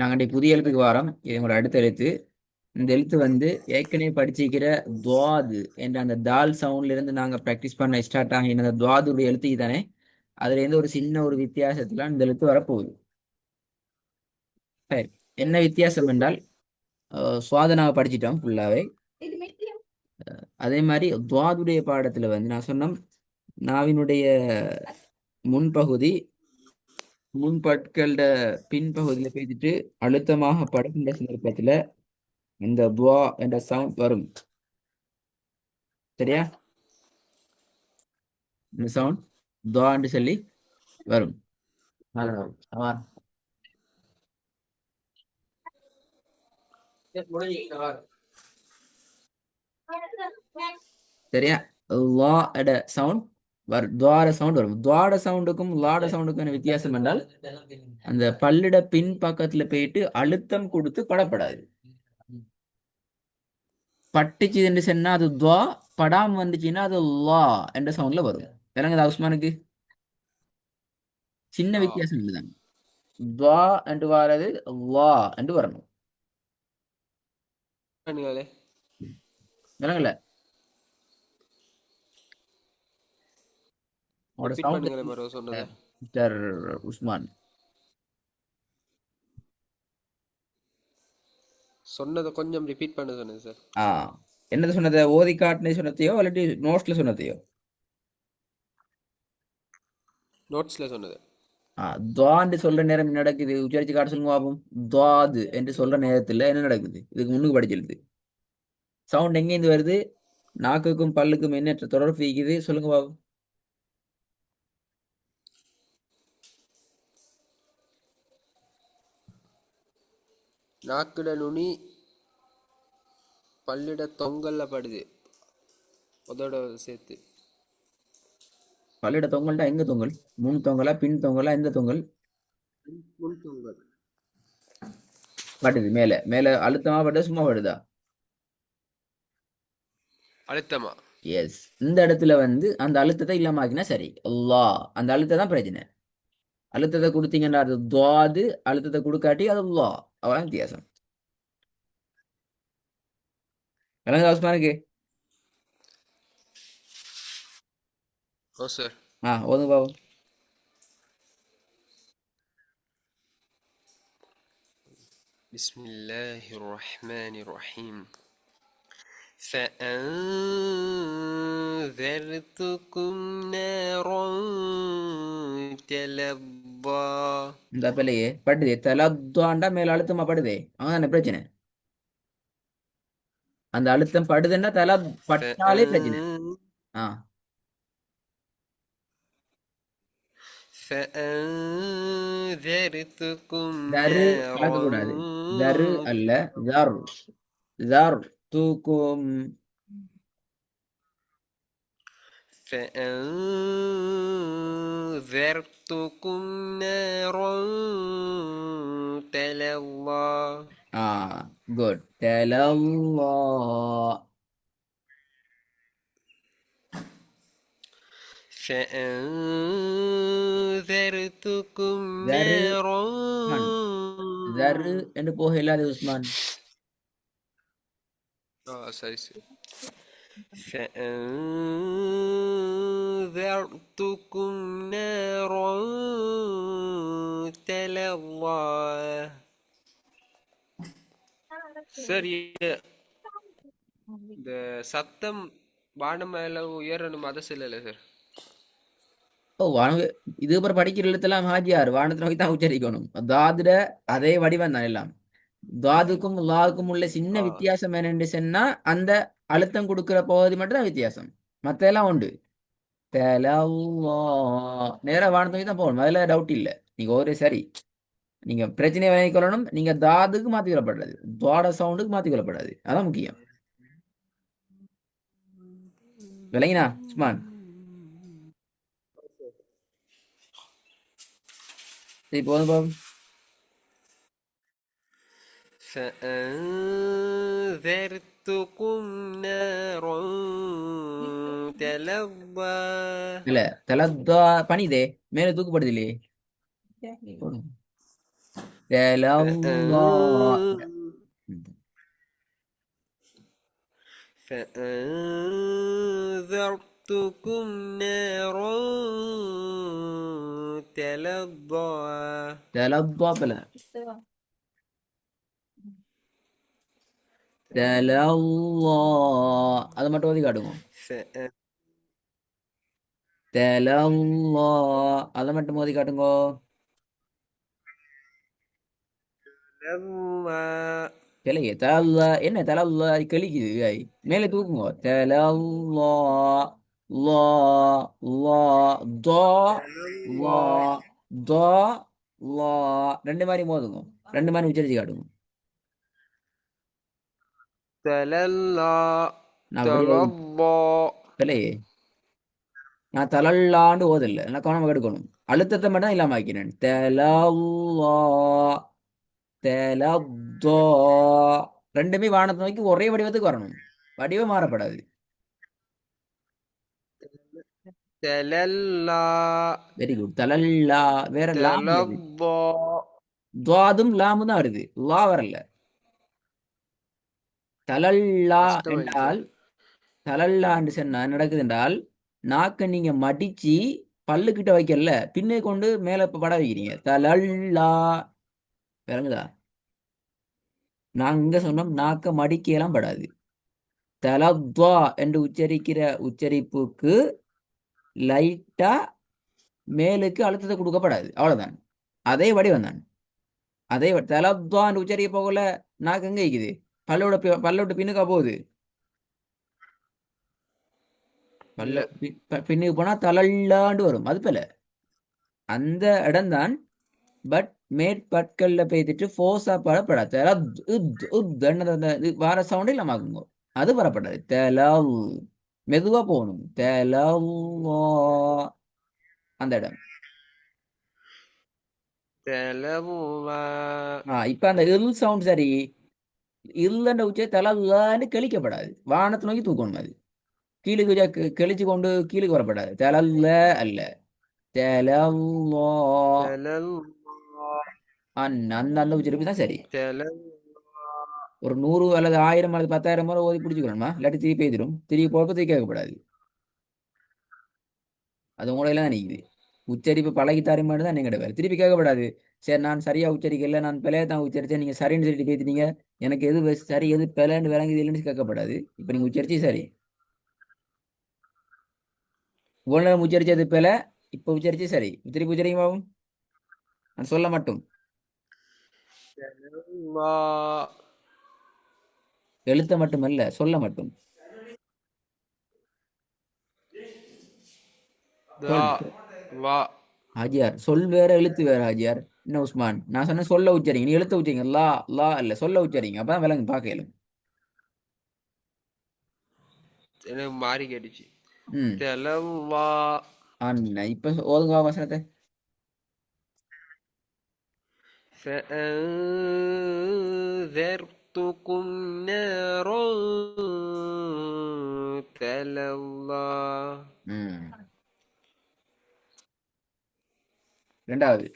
நாங்கள் புதிய எழுத்துக்கு வாரோம். இது உங்களோட அடுத்த எழுத்து. இந்த எழுத்து வந்து ஏற்கனவே படிச்சிருக்கிற துவாது என்ற அந்த தால் சவுண்ட்ல இருந்து நாங்கள் ப்ராக்டிஸ் பண்ண ஸ்டார்ட் ஆகின அந்த துவாதுடைய எழுத்து தானே. அதுல இருந்து ஒரு சின்ன ஒரு வித்தியாசத்துல இந்த எழுத்து வரப்போகுது. சரி. என்ன வித்தியாசம் என்றால் சுவாதனாவை படிச்சிட்டோம் ஃபுல்லாவே. அதே மாதிரி துவாதுடைய பாடத்துல வந்து நான் சொன்னோம் நாவினுடைய முன்பகுதி முன்பற்களோட பின்பகுதியில பேசிட்டு அழுத்தமாக படுகின்ற சந்தர்ப்பத்துல இந்த துவா என்ற சவுண்ட் வரும். சரியா? இந்த சவுண்ட் துவான்னு சொல்லி வரும். ஆமா. சரியா? லா எட சவுண்ட் வரும். துவார சவுண்ட் வரும். துவாட சவுண்டுக்கும் லாட சவுண்டுக்கும் வித்தியாசம் என்றால் அந்த பல்லிட பின் பக்கத்துல போயிட்டு அழுத்தம் கொடுத்து படப்படாது. பட்டுச்சுன்னு சொன்னா அது துவா, படாம வந்துச்சுன்னா அது லா என்ற சவுண்ட்ல வரும். விளங்குதா உஸ்மானுக்கு? சின்ன ஆ வித்தியாசம் இதுதான். துவா என்று வாரது லா என்று வரணும். பண்ணுங்களே. விளங்கல? உங்களோட ரிப்பீட் சவுண்ட் பண்ணுங்களே மரோ சொன்னதை. மிஸ்டர் உஸ்மான். சொன்னதை கொஞ்சம் ரிப்பீட் பண்ண சொன்னேன் சார். ஆ என்னது சொன்னதை ஓதி காட்டுனே சொன்னதையோ இல்லாட்டி நோட்ஸ்ல சொன்னதையோ? நோட்ஸில் சொன்னது. துவான்னு சொல்ற நேரம் என்ன நடக்குது? உச்சரிச்சு காட்ட சொல்லுங்க பாப்போம். துவாது என்று சொல்ற நேரத்துல என்ன நடக்குது? இதுக்கு முன்னுக்கு படிச்சிருது. சவுண்ட் எங்கேருந்து வருது? நாக்குக்கும் பல்லுக்கும் என்ன தொடர்பு இருக்குது? சொல்லுங்க பாப்போம். நாக்குட நுனி பல்லிட தொங்கல்ல படுது அதோட சேர்த்து. பல்லிட தொங்கல்டா எங்க தொங்கல்? முன் தொங்கலா பின் தொங்கலா எந்த தொங்கல்? முன் தொங்கல். படுது மேல மேல அழுத்தமா படுதா சும்மா படுதா? அழுத்தமா. எஸ். இந்த இடத்துல வந்து அந்த அழுத்தத்தை இல்லாம ஆக்கினா சரி. அல்லாஹ் அந்த அழுத்தம் தான் பிரச்சனை. அழுத்தத்தை கொடுத்தீங்கன்னா அது துவாது, அழுத்தத்தை கொடுக்காட்டி அது அல்லாஹ். அவ்வளவு வித்தியாசம். விளங்குதா உஸ்மானுக்கு? ஓ சார். ஓதுங்க பாப்போம். பிஸ்மில்லாஹிர் ரஹ்மானிர் ரஹீம். فأنذرتكم نارا تلظى. இந்த பிள்ளையே படுதே தலத்வாண்டா மேல அழுத்தமா படுதே அவன் பிரச்சனை. அந்த அழுத்தம் படுதுன்னா தல பட்டாலே பிரச்சனை. ஆ فأنذرتكم தரு نارا கலக்கக்கூடாது. தரு அல்ல தர். தர் தூக்கும். فأنذرتكم نارا تلظى. ஆ குட். தலல்லா. فأنذرتكم தரு نارا. உஸ்மான். தரு என்று போக இல்லாது உஸ்மான். சரி சரி. فأنذرتكم نارا تلظى. சரி. இந்த சத்தம் வானம் மேல உயரணும் அதை சொல்லல சார். ஓ வானு இது அப்புறம் படிக்கிற எழுத்தெல்லாம் ஹாஜியார் வானத்தை நோக்கி தான் உச்சரிக்கணும். தாதுட அதே வடிவம் தான் எல்லாம். தாதுக்கும் லாவுக்கும் உள்ள சின்ன ஆ வித்தியாசம் என்னன்னு சொன்னா அந்த அழுத்தம் கொடுக்கிற பகுதி மட்டும் தான் வித்தியாசம். மத்த எல்லாம் உண்டு. தலல்லா. நேரா வானத்தை நோக்கி தான் போகணும். அதுல டவுட் இல்லை. நீங்க ஒரு சரி. நீங்க பிரச்சனையை விளங்கிக் கொள்ளணும். நீங்க தாதுக்கு மாத்தி கொள்ளப்படாது. துவாட சவுண்டுக்கு மாத்தி கொள்ளப்படாது. அதான் முக்கியம். விளங்கினா உஸ்மான்? சரி போதும் பாபு. فأنذرتكم نارا تلظى. இல்ல தலத்தா பனிதே மேல தூக்கப்படுது இல்லையே. போடுங்க. تلظى. فأنذرتكم نارا تلظى. تلظى بلا. تلظى. அது மட்டும் ஓதி காட்டுங்க. فأ- تلظى. அதை மட்டும் ஓதி காட்டுங்க. تلظى. கிளையே தலல்ல என்ன தலல்ல கிளிக்குது ஐ. மேலே தூக்குங்க. தலல்லா. லா. லா. தா. லா. تلظى. தா. லா. ரெண்டு மாதிரி மோதுங்க. ரெண்டு மாதிரி உச்சரிச்சு காட்டுங்க. تلظى. நான் அப்படியே تلظى. கிளையே நான் தலல்லாண்டு ஓதல நான் கவனமாக எடுக்கணும். அழுத்தத்தை மட்டும் தான் இல்லாம ஆக்கிறேன். தலல்லா. தலத்தா. ரெண்டுமே வானத்தை நோக்கி ஒரே வடிவத்துக்கு வரணும். வடிவம் மாறப்படாது. تلظى. Very good. தலல்லா. வேற லாம் வருது. تلظى. துவாதும் லாமும் தான் வருது. லா வரல. தலல்லா கஷ்டமாயிடுச்சு என்றால் சார். தலல்லா என்று சொன்னா என்ன நடக்குது என்றால் நாக்க நீங்க மடிச்சு பல்லுக்கிட்ட வைக்கல பின்னே கொண்டு மேல பட வைக்கிறீங்க. தலல்லா. விளங்குதா? நாங்க இங்க சொன்னோம் நாக்க மடிக்கலாம் படாது. தலத்வா என்று உச்சரிக்கிற உச்சரிப்புக்கு லைட்டா மேலுக்கு அழுத்தத்தை கொடுக்கப்படாது. அவ்வளவுதான். அதே வடிவம் தான். அதே தலத்வா என்று உச்சரிக்க போகல நாக்கு எங்க இருக்குது? பல்லோட பல்லோட பின்னுக்கா போகுது. இல்ல. பின்னுக்கு போனா தலல்லாண்டு வரும். அது போல அந்த இடம்தான். பட் மேற்பற்கள்ல பேத்துட்டு ஃபோர்ஸா படப்படாது. வார சவுண்ட் இல்லாம ஆகுங்க. அது வரப்படாது. தலல். மெதுவா போகணும். தலல்லா. அந்த இடம். تلظى. இப்ப அந்த இல் சவுண்ட் சரி. இல்லன்ற உச்சை தலல்லான்னு கழிக்கப்படாது. வானத்தை நோக்கி தூக்கணும் அது. கீழுக்கு கழிச்சு கொண்டு கீழுக்கு வரப்படாது. தலல்ல அல்ல. தலல்லா. تلظى. அந்த அந்த உச்சரிப்பு தான் சரி. تلظى. ஒரு 100 அல்லது 1000 அல்லது 10,000 முறை ஓதி பிடிச்சிக்கணுமா இல்லாட்டி திருப்பி எழுதிடும். திருப்பி போக திருப்பி கேட்கக்கூடாது. அது உங்களையெல்லாம் தான் நிற்குது. உச்சரிப்பு பழகி தாரி மாதிரி தான் நீங்கள் வேறு திருப்பி கேட்கக்கூடாது. சரி நான் சரியா உச்சரிக்கல நான் பிழையை தான் உச்சரித்தேன் நீங்கள் சரின்னு சொல்லிட்டு பேசிட்டீங்க. எனக்கு எது சரி எது பிழைன்னு விளங்குது இல்லைன்னு கேட்கப்படாது. இப்போ நீங்கள் உச்சரிச்சு சரி. இவ்வளோ நேரம் உச்சரிச்சது பிழை. இப்போ உச்சரிச்சு சரி. திருப்பி உச்சரிங்க பாவம். நான் சொல்ல மட்டும். تلظى. எழுத்த மட்டுமல்ல சொல்ல மட்டும். சொல். ضاء. ضاء. ஹாஜியார் சொல் வேற எழுத்து வேற ஹாஜியார். என்ன உஸ்மான் நான் சொன்ன சொல்ல உச்சரிங்க. நீ எழுத்த உச்சரிங்க. லா. லா இல்ல சொல்ல உச்சரிங்க. அப்பதான் விலங்கு பார்க்கலும். எனக்கு மாறி கேட்டுச்சு. ம். تلظى. அண்ணா இப்ப ஓதுங்க வசனத்தை. فأنذرتكم نارا تلظى. ம். ரெண்டாவது.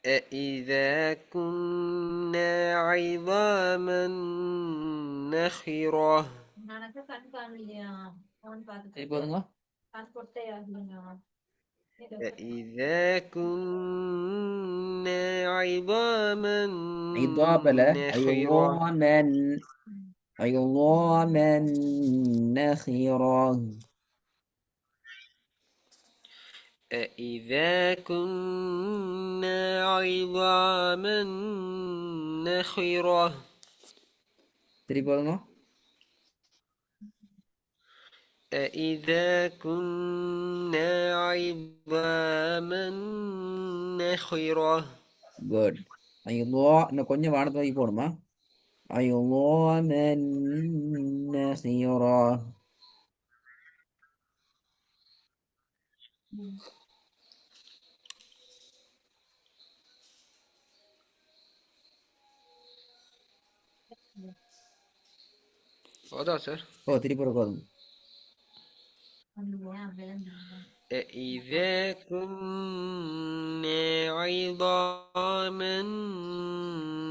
أإذا كنا عظاما نخرة. சரி போதுங்க. أإذا كنا عظاما இதாபல. نخرة. ஐயோமன். ஐயோமன். நஹீரா. أإذا كنا عظاما نخرة. சரி போதுங்க. أإذا كنا عظاما نخرة. குட். ஐயோ இன்னும் கொஞ்சம் வானத்தை நோக்கி போகணுமா? ஐயோமன். நஹீரா. هذا سر. ஓ திருப்பி போதும். أإذا كنا عظاما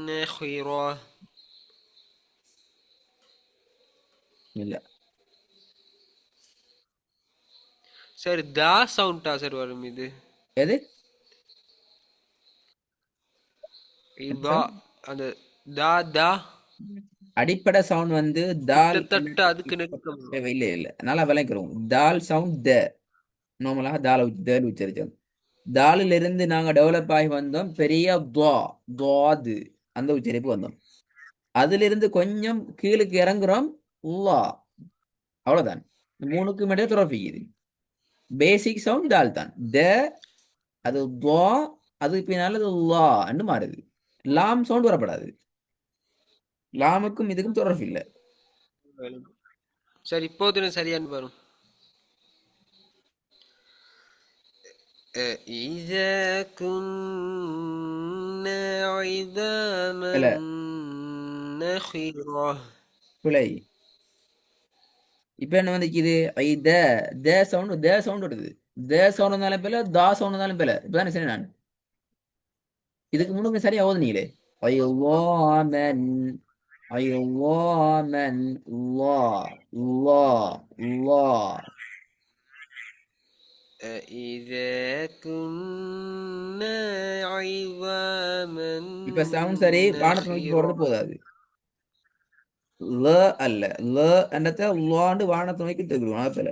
نخرة. இல்ல. சார் தா சவுண்டா சார் வரும் இது? எது? என்ன இதா sound? அந்த தா தா அடிப்படை சவுண்ட் வந்து தால் கிட்டத்தட்ட அதுக்கு நெருக்கம். இல்லை இல்லை நல்லா விளக்கிறோம். தால் சவுண்ட் த நார்மலாக தேல் உச்சரிச்சோம். தாலில் இருந்து நாங்க டெவலப் ஆகி வந்தோம் பெரிய துவா துவாது அந்த உச்சரிப்பு வந்தோம். அதிலிருந்து கொஞ்சம் கீழுக்கு இறங்குறோம் உல்லா. அவ்வளவுதான். இந்த மூணுக்கும் இடையே துறப்பிக்குது. பேசிக் சவுண்ட் தால் தான். த அது துவா, அதுக்கு பின்னால அது உல்லா என்று மாறுது. லாம் சவுண்ட் வரப்படாது. லாமுக்கும் இதுக்கும் தொடர்பு இல்லை. சார் இப்போது சரியானு வரும். أإذا كنا عظاما இல்ல نخرة. பிழை. இப்ப என்ன வந்துக்குது? ஐ த சவுண்ட் வருது. த சவுண்ட் வந்தாலும் பிள்ளை, தா சவுண்ட் வந்தாலும் பிள்ளை. இப்பதானே சரி நான் இதுக்கு முன்னுக்கு சரியா ஓதுனீங்களே. ஐயோமன் ஐயோமன் லா லா லா. أإذا كنا عظاما இப்ப சவுண்ட் சரி வானத்தை நோக்கி نخرة. போறது போதாது. ல அல்ல ல என்னத்த லாண்டு வானத்தை நோக்கி தூக்கிடுவோம். அதுல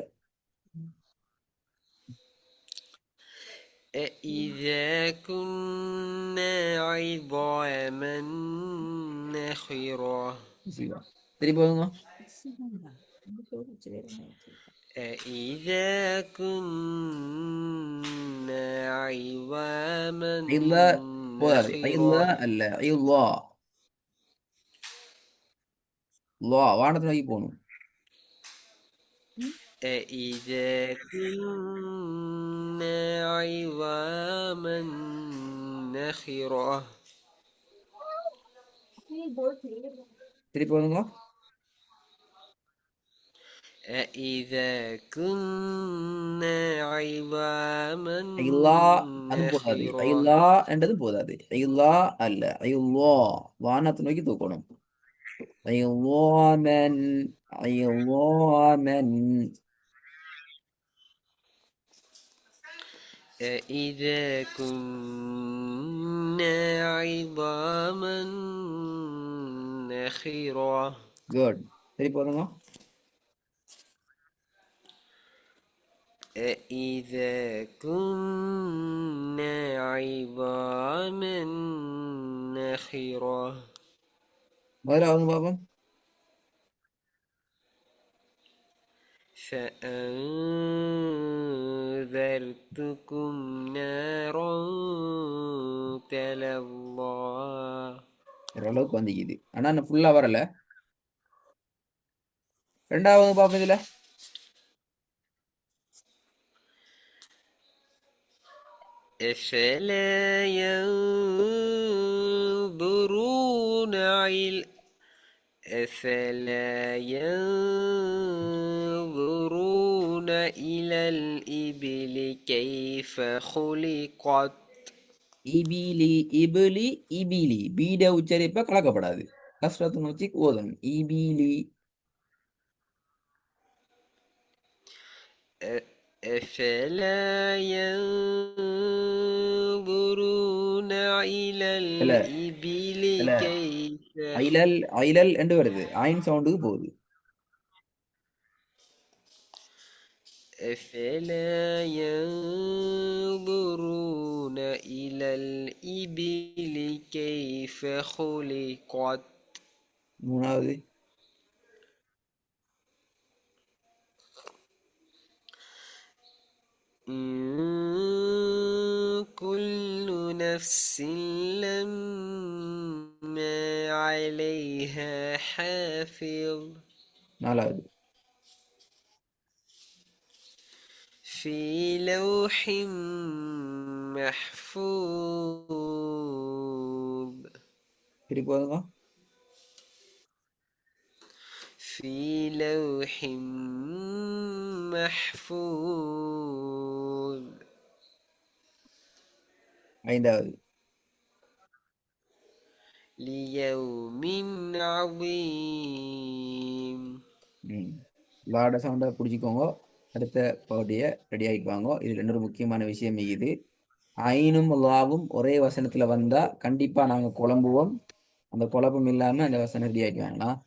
أإذا كنا عظاما نخرة. திருப்பி போதுங்க. أإذا كنا عظاما இல்ல போதாது. இல்ல نخرة. அல்ல ஐயோ லா வானத்தை நோக்கி போகணும். أإذا كنا عظاما نخرة. திருப்பி போதுங்க. أإذا كنا عظاما ஐலா அதுவும் போதாது. نخرة. ஐலா என்றதும் போதாது. ஐலா அல்ல ஐலா வானத்தை நோக்கி தூக்கணும். ஐலோமன் ஐலோமன். أإذا كنا عظاما نخرة. குட். திருப்பி போதுங்க. أإذا كنا عظاما نخرة. முதல்ல அவங்க பாப்போம். فأنذرتكم نارا تلظى. ஓரளவுக்கு வந்துக்குது. ஆனா நான் ஃபுல்லா வரல. ரெண்டாவது பாப்போம். இதுல أفلا ينظرون أفلا ينظرون إلى الإبل كيف خلقت. இபிலி இபிலி இபிலி பீட உச்சரிப்ப கலக்கப்படாது. கஷ்டத்தை நோக்கி ஓதணும். இபிலி أفلا ينظرون إلى இல்ல الإبل இல்ல كيف ஐலல் ஐலல் என்று வருது. ஆயின் சவுண்டுக்கு போகுது. أفلا ينظرون إلى الإبل كيف خلقت. மூணாவது إن كل نفس لما عليها حافظ. நாலாவது في لوح محفوظ. திருப்பி போதுங்க. في لوح محفوظ. ஐந்தாவது. ليوم عظيم. ம். லாட சவுண்டை பிடிச்சிக்கோங்க. அடுத்த பகுதியை ரெடி ஆகிக்குவாங்க. இது இன்னொரு முக்கியமான விஷயம் இது. ஐனும் லாவும் ஒரே வசனத்துல வந்தா கண்டிப்பா நாங்க குழம்புவோம். அந்த குழப்பம் இல்லாம அந்த வசனம் ரெடி ஆகிக்குவாங்களா?